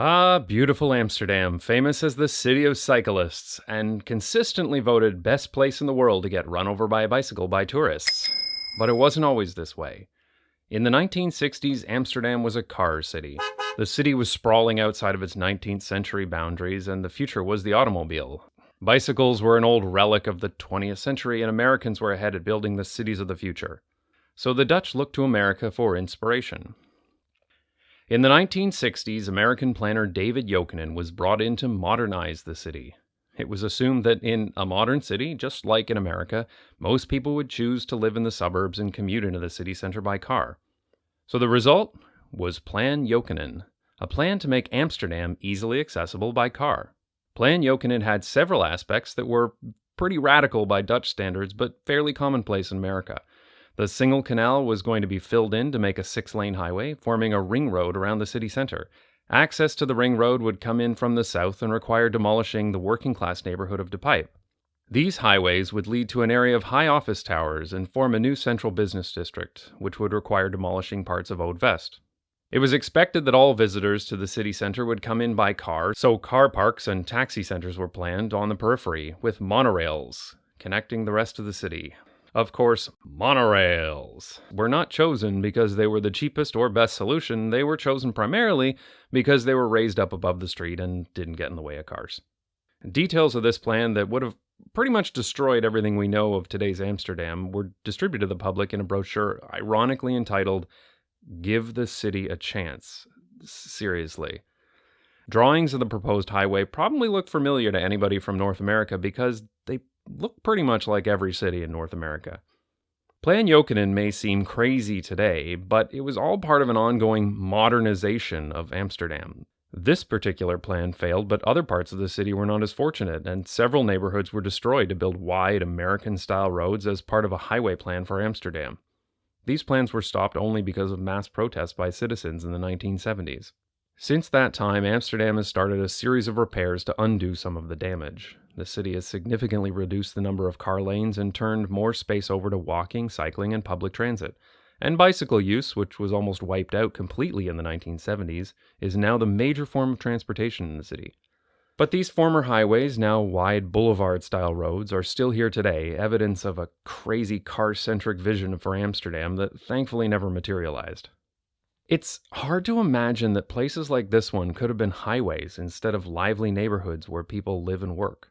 Ah, beautiful Amsterdam, famous as the city of cyclists, and consistently voted best place in the world to get run over by a bicycle by tourists. But it wasn't always this way. In the 1960s, Amsterdam was a car city. The city was sprawling outside of its 19th century boundaries, and the future was the automobile. Bicycles were an old relic of the 20th century, and Americans were ahead at building the cities of the future. So the Dutch looked to America for inspiration. In the 1960s, American planner David Jokinen was brought in to modernize the city. It was assumed that in a modern city, just like in America, most people would choose to live in the suburbs and commute into the city center by car. So the result was Plan Jokinen, a plan to make Amsterdam easily accessible by car. Plan Jokinen had several aspects that were pretty radical by Dutch standards, but fairly commonplace in America. The single canal was going to be filled in to make a 6-lane highway, forming a ring road around the city center. Access to the ring road would come in from the south and require demolishing the working-class neighborhood of De Pijp. These highways would lead to an area of high office towers and form a new central business district, which would require demolishing parts of Oud-West. It was expected that all visitors to the city center would come in by car, so car parks and taxi centers were planned on the periphery, with monorails connecting the rest of the city. Of course, monorails were not chosen because they were the cheapest or best solution. They were chosen primarily because they were raised up above the street and didn't get in the way of cars. Details of this plan that would have pretty much destroyed everything we know of today's Amsterdam were distributed to the public in a brochure ironically entitled, "Give the City a Chance." Seriously. Drawings of the proposed highway probably look familiar to anybody from North America because they look pretty much like every city in North America. Plan Jokinen may seem crazy today, but it was all part of an ongoing modernization of Amsterdam. This particular plan failed, but other parts of the city were not as fortunate, and several neighborhoods were destroyed to build wide American-style roads as part of a highway plan for Amsterdam. These plans were stopped only because of mass protests by citizens in the 1970s. Since that time, Amsterdam has started a series of repairs to undo some of the damage. The city has significantly reduced the number of car lanes and turned more space over to walking, cycling, and public transit. And bicycle use, which was almost wiped out completely in the 1970s, is now the major form of transportation in the city. But these former highways, now wide boulevard-style roads, are still here today, evidence of a crazy car-centric vision for Amsterdam that thankfully never materialized. It's hard to imagine that places like this one could have been highways instead of lively neighborhoods where people live and work.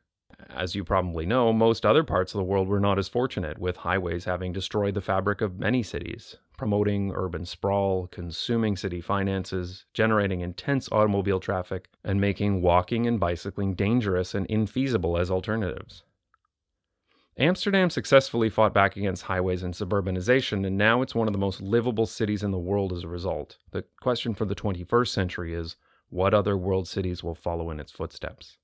As you probably know, most other parts of the world were not as fortunate, with highways having destroyed the fabric of many cities, promoting urban sprawl, consuming city finances, generating intense automobile traffic, and making walking and bicycling dangerous and infeasible as alternatives. Amsterdam successfully fought back against highways and suburbanization, and now it's one of the most livable cities in the world as a result. The question for the 21st century is, what other world cities will follow in its footsteps?